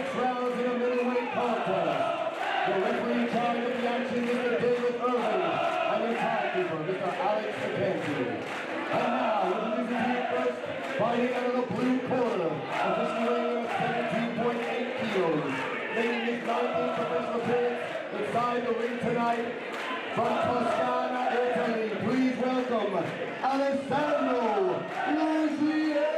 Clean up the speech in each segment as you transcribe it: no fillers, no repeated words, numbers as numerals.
6 rounds in a middleweight contest. The referee in charge of the action is Mr. David Irving, and the timekeeper, Mr. Alex McGinty. And now, introducing to you first, fighting out of the blue corner, officially weighing in at 17.8 kilos, making his 19th professional appearance inside the ring tonight, from Toscana, Italy, please welcome Alessandro Ruggiero.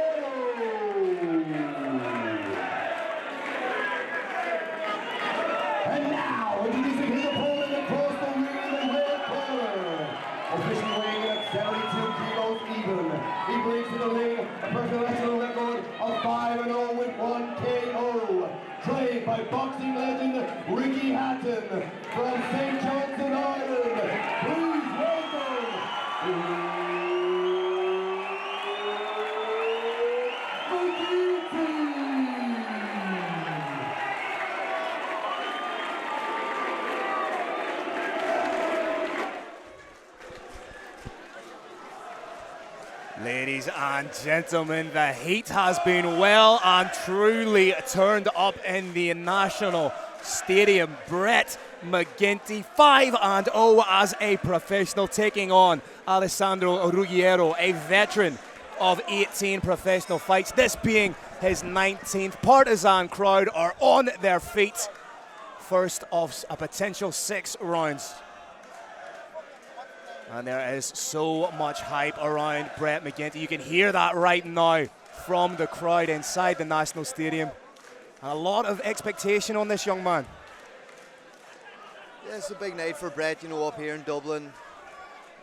And now, introducing his opponent across the ring in the red corner, officially weighing in at 72 kilos even. He brings to the ring a personal national record of 5-0 with 1 KO. Trained by boxing legend Ricky Hatton from St. Johnson, Ireland. Please welcome Ladies and gentlemen, the heat has been well and truly turned up in the National Stadium. Brett McGinty, 5-0 as a professional, taking on Alessandro Ruggiero, a veteran of 18 professional fights, this being his 19th. Partisan crowd are on their feet. First of a potential 6 rounds. And there is so much hype around Brett McGinty. You can hear that right now from the crowd inside the National Stadium. A lot of expectation on this young man. Yeah, it's a big night for Brett, you know, up here in Dublin.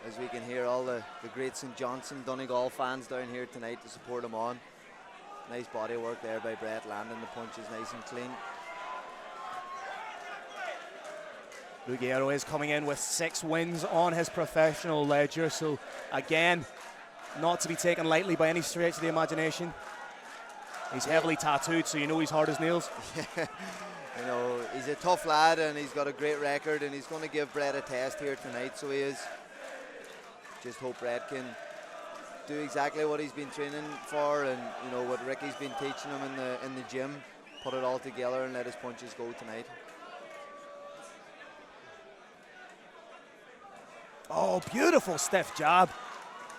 As we can hear all the great St. Johnson, Donegal fans down here tonight to support him on. Nice body work there by Brett, landing the punches nice and clean. Ruggiero is coming in with 6 wins on his professional ledger, so again, not to be taken lightly by any stretch of the imagination. He's heavily tattooed, so you know he's hard as nails. You know, he's a tough lad and he's got a great record, and he's going to give Brett a test here tonight, so he is. Just hope Brett can do exactly what he's been training for, and you know what Ricky's been teaching him in the gym, put it all together and let his punches go tonight. Oh, beautiful stiff jab.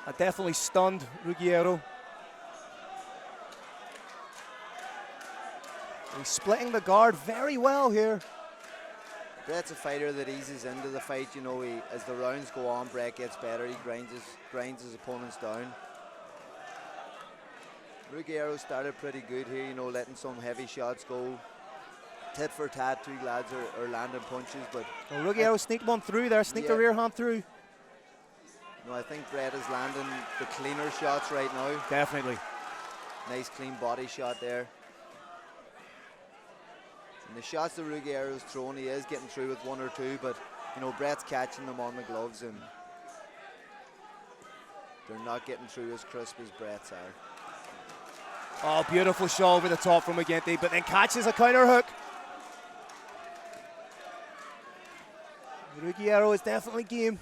That definitely stunned Ruggiero. He's splitting the guard very well here. Brett's a fighter that eases into the fight. You know, as the rounds go on, Brett gets better. He grinds his opponents down. Ruggiero started pretty good here, you know, letting some heavy shots go. Tit for tat, 2 lads are landing punches, but... Well, Ruggiero sneaked one through there, sneaked the rear hand through. No, I think Brett is landing the cleaner shots right now. Definitely. Nice clean body shot there. And the shots that Ruggiero's throwing, he is getting through with 1 or 2, but you know, Brett's catching them on the gloves and they're not getting through as crisp as Brett's are. Oh, beautiful shot over the top from McGinty, but then catches a counter hook. Ruggiero is definitely game.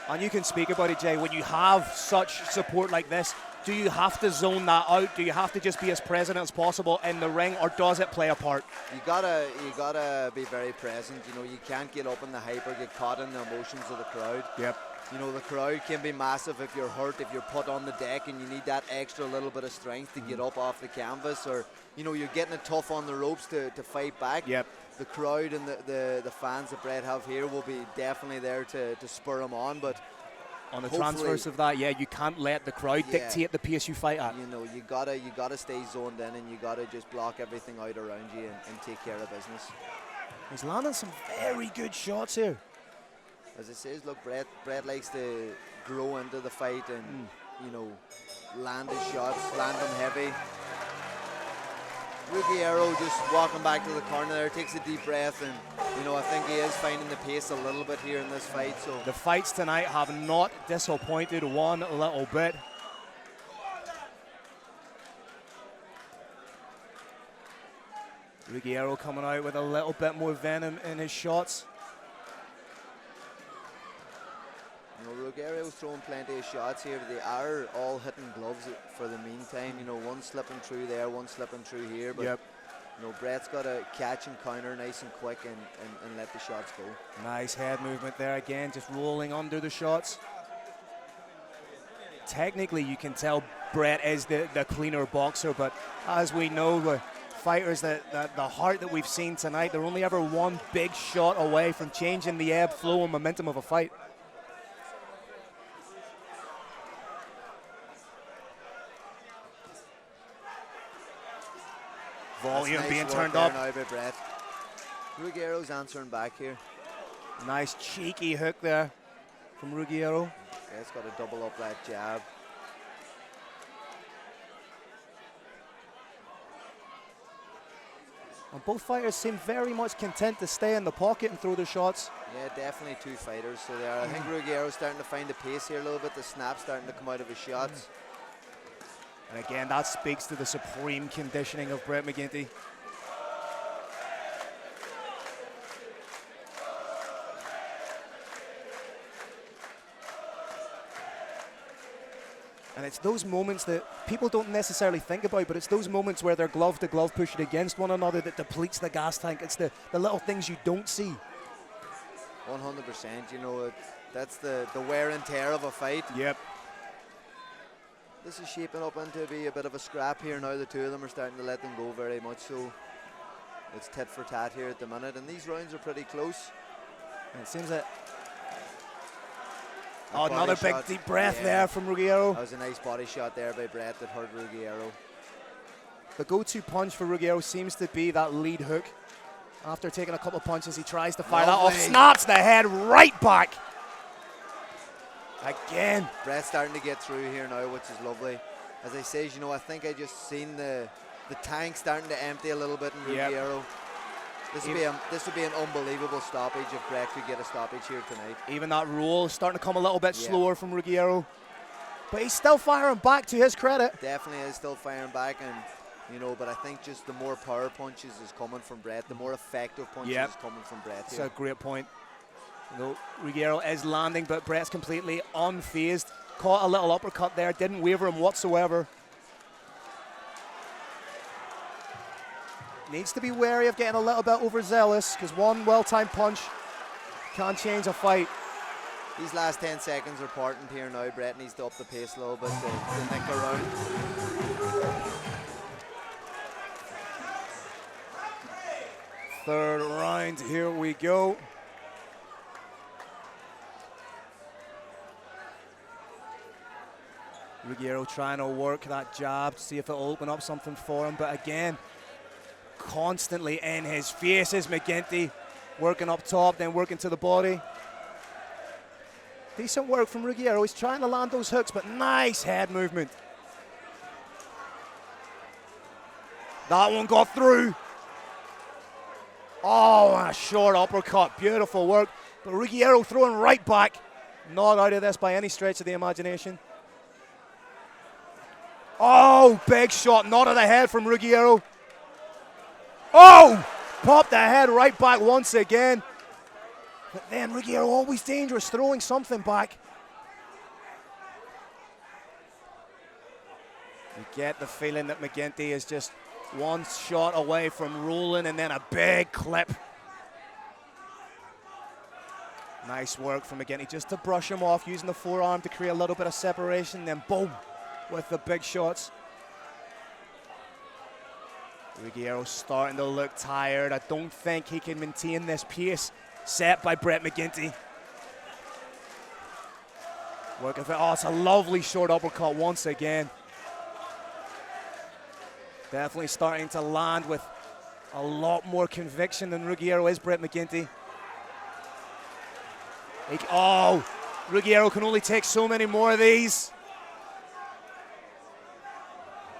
And you can speak about it, Jay, when you have such support like this, do you have to zone that out? Do you have to just be as present as possible in the ring, or does it play a part? You gotta be very present. You know, you can't get up in the hype or get caught in the emotions of the crowd. Yep. You know, the crowd can be massive if you're hurt, if you're put on the deck and you need that extra little bit of strength to get up off the canvas, or, you know, you're getting it tough on the ropes to fight back. Yep. The crowd and the fans that Brett have here will be definitely there to spur him on, but on the transverse of that, yeah, you can't let the crowd dictate the pace you fight at. You know, you gotta stay zoned in, and you gotta just block everything out around you and take care of business. He's landing some very good shots here. As it says, look, Brett likes to grow into the fight and you know, land his shots, land them heavy. Ruggiero just walking back to the corner there, takes a deep breath, and you know, I think he is finding the pace a little bit here in this fight. So the fights tonight have not disappointed one little bit. Ruggiero coming out with a little bit more venom in his shots. You know, Ruggiero's throwing plenty of shots here, but they are all hitting gloves for the meantime. You know, one slipping through there, one slipping through here. But Yep. you know, Brett's got to catch and counter nice and quick and let the shots go. Nice head movement there again, just rolling under the shots. Technically, you can tell Brett is the cleaner boxer, but as we know, the fighters the heart that we've seen tonight, they're only ever one big shot away from changing the ebb, flow, and momentum of a fight. Volume nice being work turned there up. now by Brett. Ruggiero's answering back here. Nice cheeky hook there from Ruggiero. Brett's got to double up that jab. And both fighters seem very much content to stay in the pocket and throw their shots. Yeah, definitely two fighters. So there, I think Ruggiero's starting to find the pace here a little bit. The snap's starting to come out of his shots. And again, that speaks to the supreme conditioning of Brett McGinty. And it's those moments that people don't necessarily think about, but it's those moments where they're glove to glove pushing against one another that depletes the gas tank. It's the little things you don't see. 100%, you know, that's the wear and tear of a fight. Yep. This is shaping up into be a bit of a scrap here now. The two of them are starting to let them go very much so. It's tit for tat here at the minute, and these rounds are pretty close. And it seems that... Oh, another big shot. deep breath there from Ruggiero. That was a nice body shot there by Brett that hurt Ruggiero. The go-to punch for Ruggiero seems to be that lead hook. After taking a couple of punches, he tries to fire that off, snaps the head right back. Again. Brett's starting to get through here now, which is lovely. As I say, you know, I think I just seen the tank starting to empty a little bit in Ruggiero. Yep. This would be an unbelievable stoppage if Brett could get a stoppage here tonight. Even that roll is starting to come a little bit slower from Ruggiero. But he's still firing back, to his credit. Definitely is still firing back, and you know, but I think just the more power punches is coming from Brett, the more effective punches is coming from Brett. That's a great point. You know, Ruggiero is landing, but Brett's completely unfazed. Caught a little uppercut there, didn't waver him whatsoever. Needs to be wary of getting a little bit overzealous, because one well-timed punch can change a fight. These last 10 seconds are important here now. Brett needs to up the pace a little bit to nick around. Third round, here we go. Ruggiero trying to work that jab to see if it'll open up something for him, but again, constantly in his face is McGinty, working up top, then working to the body. Decent work from Ruggiero. He's trying to land those hooks, but nice head movement. That one got through. Oh, and a short uppercut. Beautiful work. But Ruggiero throwing right back. Not out of this by any stretch of the imagination. Oh, big shot. Not of the head from Ruggiero. Oh, popped the head right back once again. But then Ruggiero always dangerous, throwing something back. You get the feeling that McGinty is just one shot away from rolling, and then a big clip. Nice work from McGinty just to brush him off, using the forearm to create a little bit of separation, then boom, with the big shots. Ruggiero starting to look tired. I don't think he can maintain this pace set by Brett McGinty. Working for, oh, it's a lovely short uppercut once again. Definitely starting to land with a lot more conviction than Ruggiero is, Brett McGinty. Oh, Ruggiero can only take so many more of these.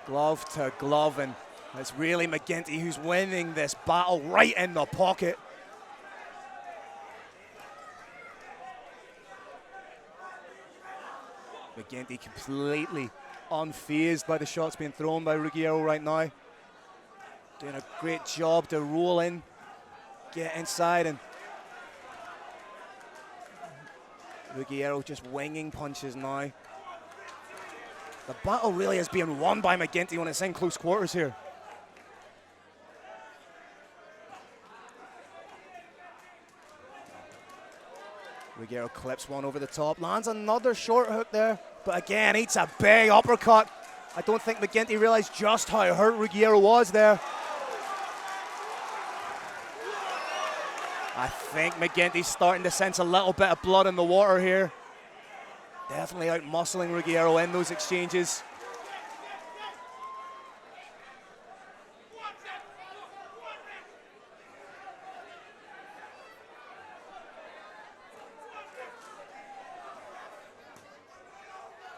Glove to glove, and it's really McGinty who's winning this battle right in the pocket. McGinty completely unfazed by the shots being thrown by Ruggiero right now. Doing a great job to roll in, get inside, and Ruggiero just winging punches now. The battle really is being won by McGinty when it's in close quarters here. Ruggiero clips one over the top, lands another short hook there, but again eats a big uppercut. I don't think McGinty realized just how hurt Ruggiero was there. I think McGinty's starting to sense a little bit of blood in the water here. Definitely out-muscling Ruggiero in those exchanges.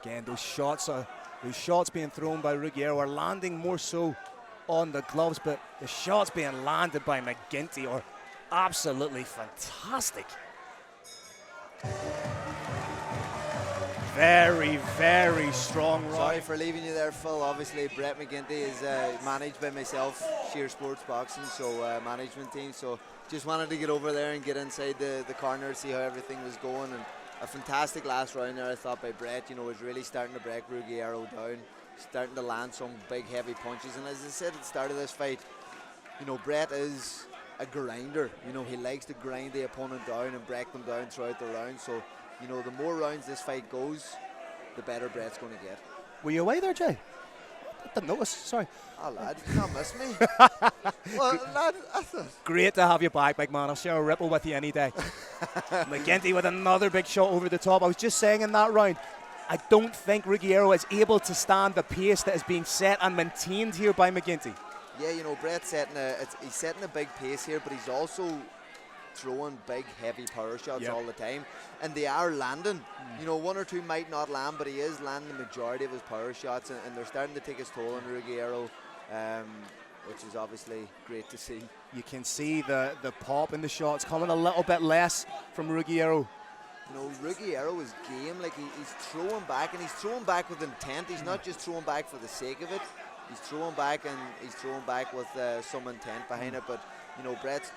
Again, those shots being thrown by Ruggiero are landing more so on the gloves, but the shots being landed by McGinty are absolutely fantastic. Very, very strong right. Sorry for leaving you there, Phil. Obviously, Brett McGinty is managed by myself, Sheer Sports Boxing, so management team. So just wanted to get over there and get inside the corner, see how everything was going. And a fantastic last round there, I thought, by Brett. You know, was really starting to break Ruggiero down, starting to land some big, heavy punches. And as I said at the start of this fight, you know, Brett is a grinder. You know, he likes to grind the opponent down and break them down throughout the round. So, you know, the more rounds this fight goes, the better Brett's going to get. Were you away there, Jay? I didn't notice, sorry. Oh, lad, you can't miss me. Well, lad, I thought... Great to have you back, big man. I'll share a ripple with you any day. McGinty with another big shot over the top. I was just saying in that round, I don't think Ruggiero is able to stand the pace that is being set and maintained here by McGinty. Yeah, you know, Brett's he's setting a big pace here, but he's also throwing big, heavy power shots all the time, and they are landing. You know, one or two might not land, but he is landing the majority of his power shots, and they're starting to take his toll on Ruggiero, which is obviously great to see. You can see the pop in the shots coming a little bit less from Ruggiero. You know, Ruggiero is game. Like, he's throwing back, and he's throwing back with intent. He's not just throwing back for the sake of it. He's throwing back, and he's throwing back with some intent behind it. But, you know, Brett's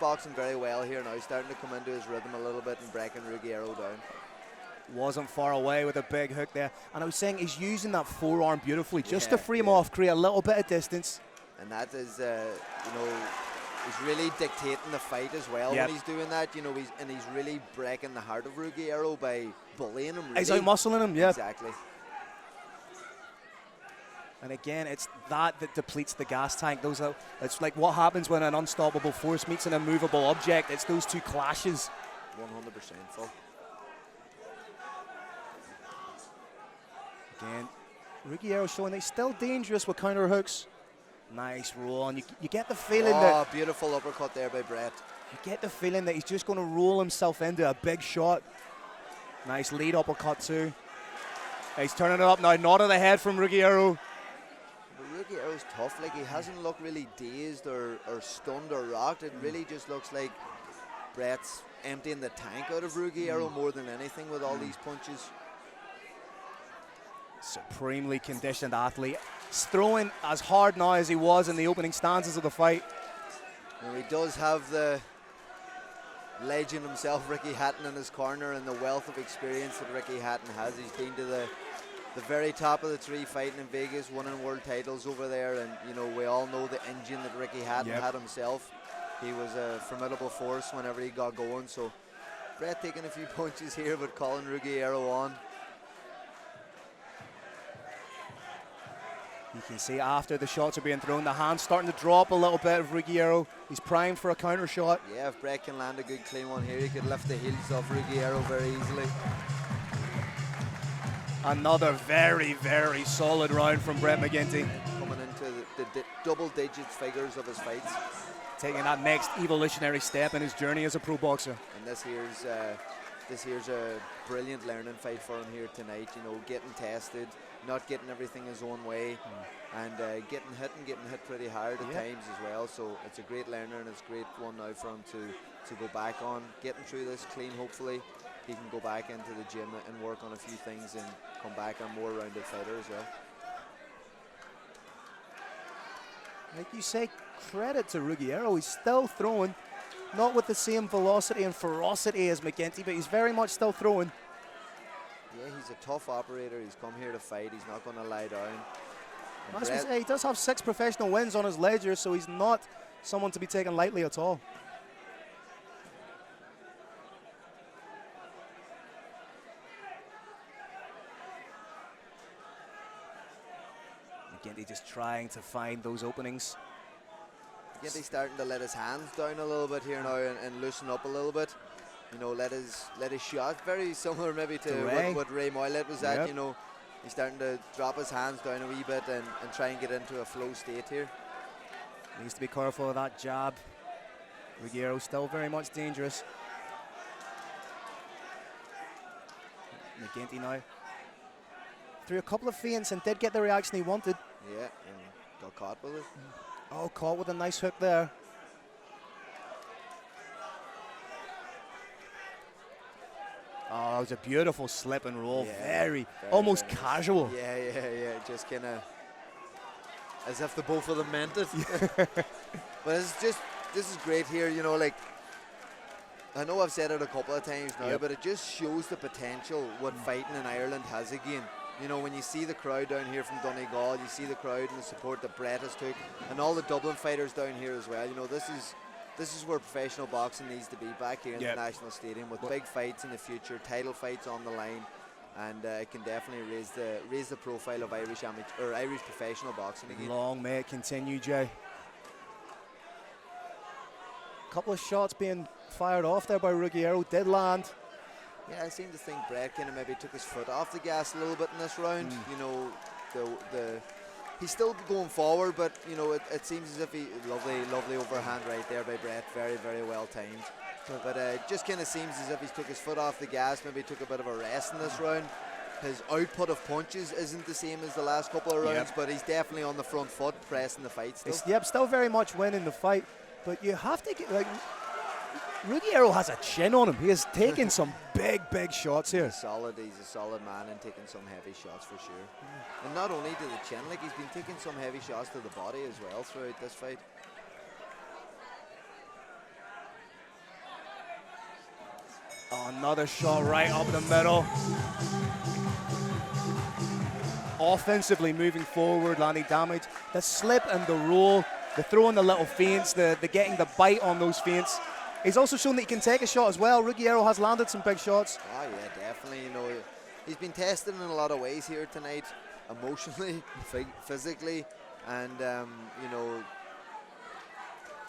boxing very well here now. He's starting to come into his rhythm a little bit and breaking Ruggiero down. Wasn't far away with a big hook there. And I was saying he's using that forearm beautifully just to free him off, create a little bit of distance. And that is, you know, he's really dictating the fight as well when he's doing that. You know, he's really breaking the heart of Ruggiero by bullying him. Really. He's out-muscling him, yeah. Exactly. And again, it's that depletes the gas tank. It's like what happens when an unstoppable force meets an immovable object. It's those two clashes. 100% full. Again, Ruggiero showing he's still dangerous with counter hooks. Nice roll, and you get the feeling that... Oh, beautiful uppercut there by Brett. You get the feeling that he's just going to roll himself into a big shot. Nice lead uppercut too. He's turning it up now, not to the head from Ruggiero. Ruggiero's tough. Like, he hasn't looked really dazed or stunned or rocked. It really just looks like Brett's emptying the tank out of Ruggiero more than anything with all these punches. Supremely conditioned athlete. He's throwing as hard now as he was in the opening stanzas of the fight. Now, he does have the legend himself, Ricky Hatton, in his corner, and the wealth of experience that Ricky Hatton has. He's been to the very top of the tree fighting in Vegas, winning world titles over there, and you know, we all know the engine that Ricky Hatton had himself. He was a formidable force whenever he got going. So Brett taking a few punches here, but calling Ruggiero on. You can see after the shots are being thrown, the hand's starting to drop a little bit of Ruggiero. He's primed for a counter shot. Yeah, if Brett can land a good clean one here, he could lift the heels off Ruggiero very easily. Another very, very solid round from Brett McGinty. Coming into the double digits figures of his fights. Taking that next evolutionary step in his journey as a pro boxer. And this here's a brilliant learning fight for him here tonight. You know, getting tested, not getting everything his own way, and getting hit pretty hard at times as well. So it's a great learner, and it's a great one now for him to go back on. Getting through this clean, hopefully he can go back into the gym and work on a few things and come back a more rounded fighter as well. Like you say, credit to Ruggiero. He's still throwing Not with the same velocity and ferocity as McGinty, but he's very much still throwing. Yeah, he's a tough operator. He's come here to fight. He's not going to lie down. As we say, he does have 6 professional wins on his ledger, so he's not someone to be taken lightly at all. McGinty just trying to find those openings. McGinty starting to let his hands down a little bit here now and loosen up a little bit. You know, let his shot, very similar maybe to what Ray Moylett was at. You know, he's starting to drop his hands down a wee bit and try and get into a flow state here. Needs to be careful of that jab. Ruggiero still very much dangerous. McGinty now threw a couple of feints and did get the reaction he wanted. Yeah, and got caught with it. Oh, caught with a nice hook there. Oh, that was a beautiful slip and roll. Yeah, very almost nice. Casual. Yeah. Just kind of as if the both of them meant it. But it's just, this is great here, you know, like, I know I've said it a couple of times now, but it just shows the potential what fighting in Ireland has again. You know, when you see the crowd down here from Donegal, you see the crowd and the support that Brett has took, and all the Dublin fighters down here as well. You know, this is where professional boxing needs to be, back here in the National Stadium, with big fights in the future, title fights on the line, and it can definitely raise the profile of Irish professional boxing again. Long may it continue, Jay. Couple of shots being fired off there by Ruggiero, did land. Yeah, I seem to think Brett kind of maybe took his foot off the gas a little bit in this round. You know, he's still going forward, but you know, it seems as if lovely overhand right there by Brett, very well timed. But it just kind of seems as if he's took his foot off the gas, maybe took a bit of a rest in this round. His output of punches isn't the same as the last couple of rounds, but he's definitely on the front foot, pressing the fight still. Still very much winning the fight, but you have to get, like, Ruggiero has a chin on him. He has taken some big shots here. He's a solid man and taking some heavy shots for sure. And not only to the chin, like, he's been taking some heavy shots to the body as well throughout this fight. Oh, another shot right up the middle. Offensively moving forward, landing damage. The slip and the roll, the throwing the little feints, the getting the bite on those feints. He's also shown that he can take a shot as well. Ruggiero has landed some big shots. Oh yeah, definitely. You know, he's been tested in a lot of ways here tonight, emotionally, physically, and you know,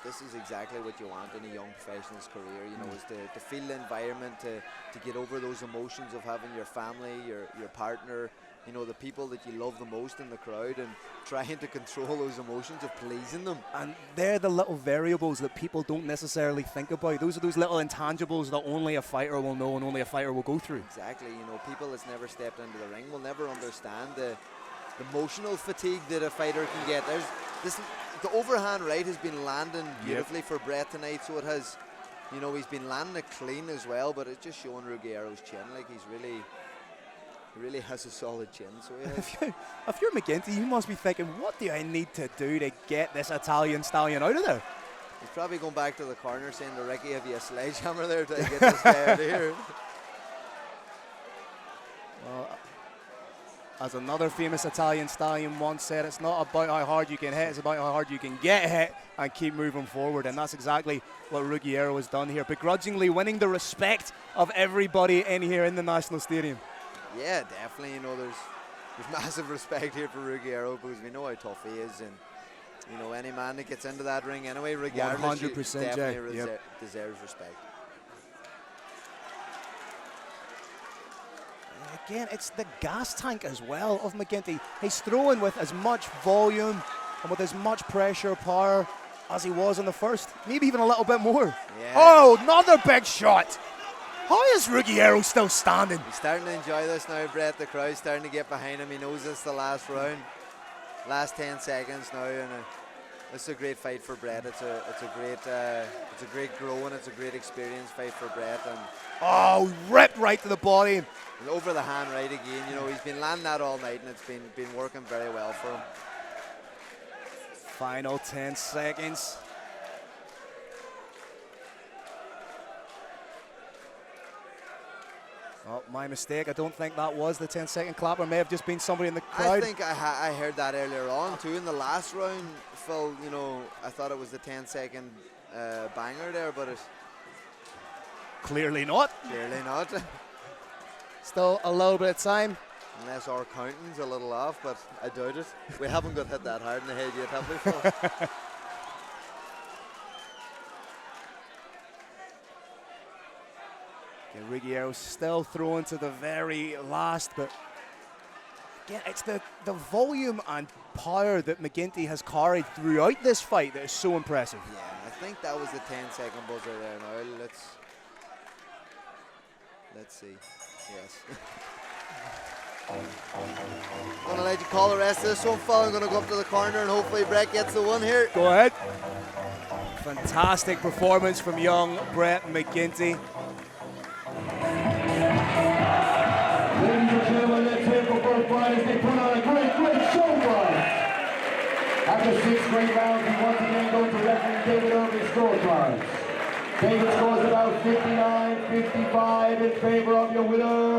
this is exactly what you want in a young professional's career. You know, is to feel the environment, to get over those emotions of having your family, your partner, you know, the people that you love the most in the crowd, and trying to control those emotions of pleasing them. And they're the little variables that people don't necessarily think about. Those are those little intangibles that only a fighter will know and only a fighter will go through. Exactly. You know, people that's never stepped into the ring will never understand the emotional fatigue that a fighter can get. The overhand right has been landing beautifully for Brett tonight, so it has, you know, he's been landing it clean as well, but it's just showing Ruggiero's chin, like he really has a solid chin. So if you're McGinty, you must be thinking, what do I need to do to get this Italian stallion out of there? He's probably going back to the corner saying to Ricky, have you a sledgehammer there to get this guy out of here? Well, as another famous Italian stallion once said, it's not about how hard you can hit, it's about how hard you can get hit and keep moving forward. And that's exactly what Ruggiero has done here, begrudgingly winning the respect of everybody in here in the National Stadium. Yeah, definitely. You know, there's massive respect here for Ruggiero because we know how tough he is, and you know, any man that gets into that ring anyway, regardless, 100%, definitely deserves respect. Again, it's the gas tank as well of McGinty. He's throwing with as much volume and with as much pressure, power as he was in the first, maybe even a little bit more. Yeah. Oh, another big shot. How is Ruggiero still standing? He's starting to enjoy this now, Brett. The crowd's starting to get behind him. He knows it's the last round. Last 10 seconds now, and it's a great fight for Brett. It's a great grow, and it's a great experience fight for Brett. And oh, ripped right to the body. And over the hand right again. You know, he's been landing that all night, and it's been working very well for him. Final 10 seconds. Oh, my mistake. I don't think that was the 10-second clapper. May have just been somebody in the I crowd. think I heard that earlier on too in the last round, Phil. You know, I thought it was the 10-second banger there, but it's Clearly not. clearly not. Still a little bit of time. Unless our counting's a little off, but I doubt it. We haven't got hit that hard in the head yet, have we, Phil? Ruggiero still throwing to the very last, but again, it's the volume and power that McGinty has carried throughout this fight that is so impressive. Yeah, I think that was the 10-second buzzer there now. Let's see. Yes. I'm going to let you call the rest of this one, Phil. I'm going to go up to the corner and hopefully Brett gets the one here. Go ahead. Fantastic performance from young Brett McGinty. Ladies and gentlemen, let's hear for both fighters. They put on a great show for us. After 6 great rounds, we once again go to referee David Irving's scorecards. David scores about 59-55 in favor of your winner,